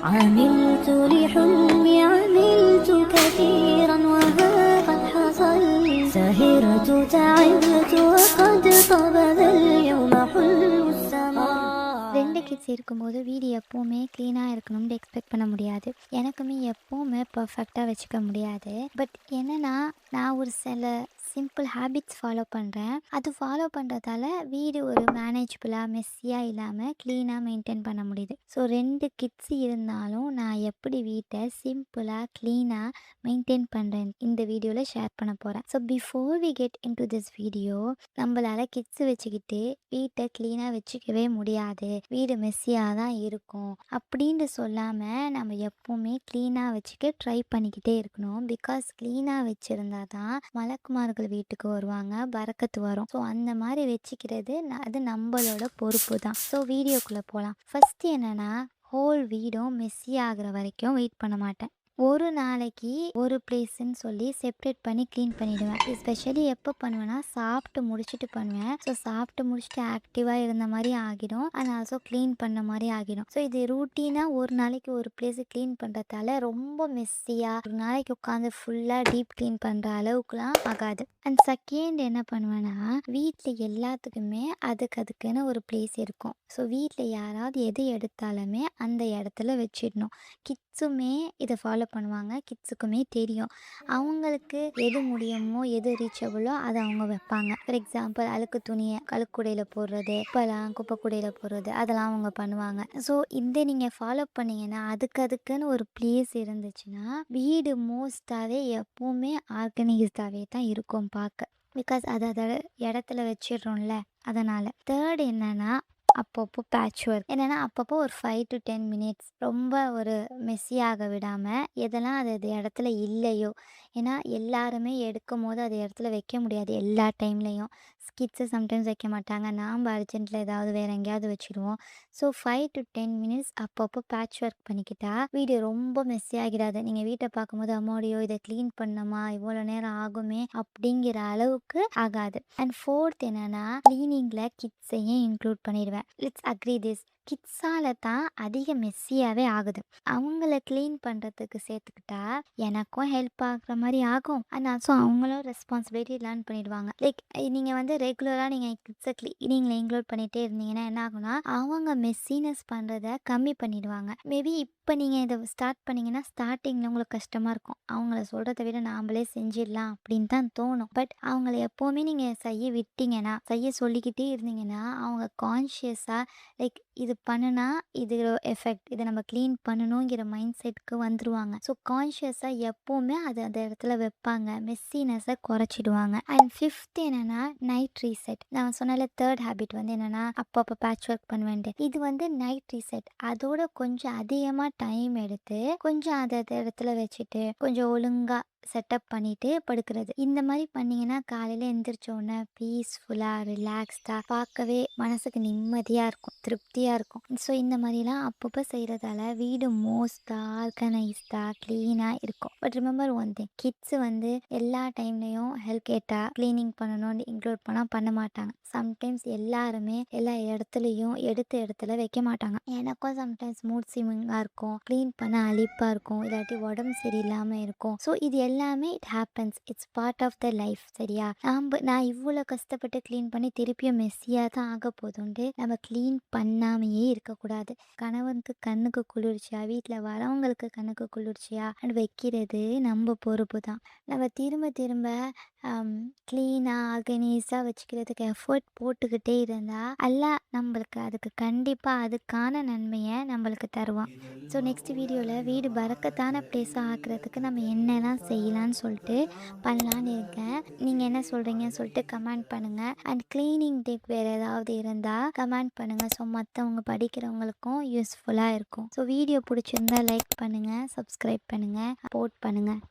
عملت لحلمي عملت كثيرا وها قد حصل سهرت تعبت وقد طبب اليوم حلو السماء. ரெண்டு கிட்ஸ் இருக்கும்போது வீடு எப்போவுமே க்ளீனாக இருக்கணும்னு எக்ஸ்பெக்ட் பண்ண முடியாது. எனக்குமே எப்போவுமே பர்ஃபெக்டாக வச்சுக்க முடியாது. பட் என்னென்னா நான் ஒரு சில சிம்பிள் ஹேபிட்ஸ் ஃபாலோ பண்ணுறேன். அது ஃபாலோ பண்ணுறதால வீடு ஒரு மேனேஜபிளாக மெஸ்ஸியாக இல்லாமல் க்ளீனாக மெயின்டைன் பண்ண முடியுது. ஸோ 2 கிட்ஸ் இருந்தாலும் நான் எப்படி வீட்டை சிம்பிளாக க்ளீனாக மெயின்டைன் பண்ணுறேன் இந்த வீடியோவில் ஷேர் பண்ண போகிறேன். So before we get into this video, நம்மளால் கிட்ஸ் வச்சுக்கிட்டு வீட்டை க்ளீனாக வச்சுக்கவே முடியாது, வீடு மெஸ்ஸியாக தான் இருக்கும் அப்படின்னு சொல்லாமல் நம்ம எப்போவுமே க்ளீனாக வச்சுக்க ட்ரை பண்ணிக்கிட்டே இருக்கணும். பிகாஸ் க்ளீனாக வச்சுருந்தா தான் மலக்குமார்கள் வீட்டுக்கு வருவாங்க, பரக்கத்து வரும். ஸோ அந்த மாதிரி வச்சுக்கிறது அது நம்மளோட பொறுப்பு தான். ஸோ வீடியோக்குள்ளே போகலாம். ஃபஸ்ட்டு என்னென்னா, ஹோல் வீடும் மெஸ்ஸி ஆகிற வரைக்கும் வெயிட் பண்ண மாட்டேன். ஒரு நாளைக்கு ஒரு பிளேஸ்ன்னு சொல்லி செப்ரேட் பண்ணி க்ளீன் பண்ணிவிடுவேன். எஸ்பெஷலி எப்போ பண்ணுவேன்னா சாப்பிட்டு முடிச்சுட்டு பண்ணுவேன். ஸோ சாப்பிட்டு முடிச்சுட்டு ஆக்டிவாக இருந்த மாதிரி ஆகிடும் அண்ட் ஆல்சோ க்ளீன் பண்ண மாதிரி ஆகிடும். ஸோ இது ரூட்டீனாக ஒரு நாளைக்கு ஒரு பிளேஸை க்ளீன் பண்ணுறதால ரொம்ப மெஸ்ஸியாக ஒரு நாளைக்கு உட்காந்து ஃபுல்லாக டீப் க்ளீன் பண்ணுற அளவுக்குலாம் ஆகாது. அண்ட் செகண்ட் என்ன பண்ணுவேன்னா, வீட்டில் எல்லாத்துக்குமே அதுக்குன்னு ஒரு பிளேஸ் இருக்கும். ஸோ வீட்டில் யாராவது எது எடுத்தாலுமே அந்த இடத்துல வச்சிடணும். கிட்ஸுமே இதை ஃபாலோ பண்ணுவாங்க. கிட்ஸுக்குமே தெரியும் அவங்களுக்கு எது முடியுமோ எது ரீச்சபிளோ அதை அவங்க வைப்பாங்க. ஃபார் எக்ஸாம்பிள் அழுக்கு துணியை கழுக்குடையில் போடுறது, இப்போலாம் குப்பை கூடையில் போடுறது, அதெல்லாம் அவங்க பண்ணுவாங்க. ஸோ இந்த நீங்கள் ஃபாலோ பண்ணிங்கன்னா அதுக்குன்னு ஒரு பிளேஸ் இருந்துச்சுன்னா வீடு மோஸ்ட்டாகவே எப்போவுமே ஆர்கனைஸ்டாகவே தான் இருக்கும் பார்க்க. பிகாஸ் அதை இடத்துல வச்சிடுறோம்ல, அதனால். தேர்ட் என்னென்னா, அப்பப்போ பேட்ச் ஒர்க். என்னென்னா அப்பப்போ ஒரு 5 to 10 மினிட்ஸ் ரொம்ப ஒரு மெஸ்ஸியாக விடாமல் எதெல்லாம் அது இடத்துல இல்லையோ, ஏன்னா எல்லாருமே எடுக்கும் போது அது இடத்துல வைக்க முடியாது எல்லா டைம்லேயும். கிட்ஸு சம்டைம்ஸ் வைக்க மாட்டாங்க, நாம் அர்ஜென்ட்டில் ஏதாவது வேறு எங்கேயாவது வச்சுடுவோம். ஸோ 5 to 10 மினிட்ஸ் அப்பப்போ பேட்ச் ஒர்க் பண்ணிக்கிட்டா வீடு ரொம்ப மெஸ்ஸி ஆகிடாது. நீங்கள் வீட்டை பார்க்கும்போது அம்மாடியோ இதை க்ளீன் பண்ணமா இவ்வளோ நேரம் ஆகுமே அப்படிங்கிற அளவுக்கு ஆகாது. அண்ட் ஃபோர்த் என்னென்னா, க்ளீனிங்கில் கிட்ஸையும் இன்க்ளூட் பண்ணிடுவேன். Let's agree this. கிட்ஸால் தான் அதிக மெஸ்ஸியாகவே ஆகுது. அவங்கள க்ளீன் பண்ணுறதுக்கு சேர்த்துக்கிட்டா எனக்கும் ஹெல்ப் ஆகுற மாதிரி ஆகும் அண்ட் ஆல்சோ அவங்களும் ரெஸ்பான்சிபிலிட்டி லேர்ன் பண்ணிடுவாங்க. லைக் நீங்கள் ரெகுலராக நீங்கள் கிட்ஸை க்ளீனிங்கில் இன்க்ளூட் பண்ணிகிட்டே இருந்தீங்கன்னா என்ன ஆகும்னா அவங்க மெஸ்ஸினஸ் பண்ணுறதை கம்மி பண்ணிடுவாங்க. மேபி இப்போ நீங்கள் இதை ஸ்டார்ட் பண்ணிங்கன்னா ஸ்டார்டிங்கில் உங்களுக்கு கஷ்டமாக இருக்கும். அவங்கள சொல்கிறத விட நாமளே செஞ்சிடலாம் அப்படின்னு தான் தோணும். பட் அவங்கள எப்போவுமே நீங்கள் விட்டீங்கன்னா, சொல்லிக்கிட்டே இருந்தீங்கன்னா அவங்க கான்ஷியஸாக லைக் இது பண்ணுனா இது எஃபெக்ட், இதை நம்ம க்ளீன் பண்ணணுங்கிற மைண்ட் செட்டுக்கு வந்துடுவாங்க. ஸோ கான்ஷியஸாக எப்போவுமே அது அந்த இடத்துல வைப்பாங்க, மெஸ்ஸினஸை குறைச்சிடுவாங்க. அண்ட் ஃபிஃப்த் என்னென்னா, நைட் ரீசெட். நான் சொன்னால தேர்ட் ஹேபிட் என்னென்னா அப்பப்போ பேட்ச் ஒர்க் பண்ணுவேன்ட்டு. இது நைட் ரீசெட். அதோட கொஞ்சம் அதிகமாக டைம் எடுத்து கொஞ்சம் அதை இடத்துல வச்சுட்டு கொஞ்சம் ஒழுங்காக செட்டப் பண்ணிட்டு படுக்கிறது. இந்த மாதிரி பண்ணிங்கன்னா காலையில் எந்திரிச்சோடனே பீஸ்ஃபுல்லாக ரிலாக்ஸ்டாக பார்க்கவே மனசுக்கு நிம்மதியாக இருக்கும், திருப்தியாக இருக்கும். ஸோ இந்த மாதிரிலாம் அப்பப்போ செய்கிறதால வீடு மோஸ்ட்டாக ஆர்கனைஸ்டாக க்ளீனாக இருக்கும். But remember one thing, kids எல்லா டைம்லேயும் ஹெல்ப் கேட்டால் க்ளீனிங் பண்ணணும்னு இன்க்ளூட் பண்ண மாட்டாங்க. சம்டைம்ஸ் எல்லாருமே எல்லா இடத்துலையும் எடுத்த இடத்துல வைக்க மாட்டாங்க. எனக்கும் சம்டைம்ஸ் மூட் ஸ்விங்காக இருக்கும், க்ளீன் பண்ண அழிப்பாக இருக்கும், இல்லாட்டி உடம்பு சரியில்லாமல் இருக்கும். ஸோ இது எல்லாமே it happens, it's part of the life. சரியா? நான் இவ்வளோ கஷ்டப்பட்டு க்ளீன் பண்ணி திருப்பியும் மெஸ்ஸியாக தான் ஆக போதுண்டு நம்ம க்ளீன் பண்ணாமையே இருக்கக்கூடாது. கணவனுக்கு கண்ணுக்கு குளிர்ச்சியா, வீட்டில் வரவங்களுக்கு கண்ணுக்கு குளிர்ச்சியா அண்ட் வைக்கிறது நம்ம பொறுப்பு தான். நம்ம திரும்ப க்ளீனாக ஆர்கனைஸாக வச்சுக்கிறதுக்கு எஃபர்ட் போட்டுக்கிட்டே இருந்தால் எல்லாம் நம்மளுக்கு அதுக்கு கண்டிப்பாக அதுக்கான நன்மையை நம்மளுக்கு தருவான். ஸோ நெக்ஸ்ட் வீடியோவில் வீடு பறக்கத்தான பிளேஸாக ஆக்கிறதுக்கு நம்ம என்னெல்லாம் செய்யலான்னு சொல்லிட்டு பண்ணலான்னு இருக்கேன். நீங்கள் என்ன சொல்கிறீங்கன்னு சொல்லிட்டு கமெண்ட் பண்ணுங்கள். அண்ட் க்ளீனிங் டிப் வேறு ஏதாவது இருந்தால் கமெண்ட் பண்ணுங்கள். ஸோ மற்றவங்க படிக்கிறவங்களுக்கும் யூஸ்ஃபுல்லாக இருக்கும். ஸோ வீடியோ பிடிச்சிருந்தா லைக் பண்ணுங்கள், சப்ஸ்கிரைப் பண்ணுங்கள், சப்போர்ட் பண்ணுங்கள்.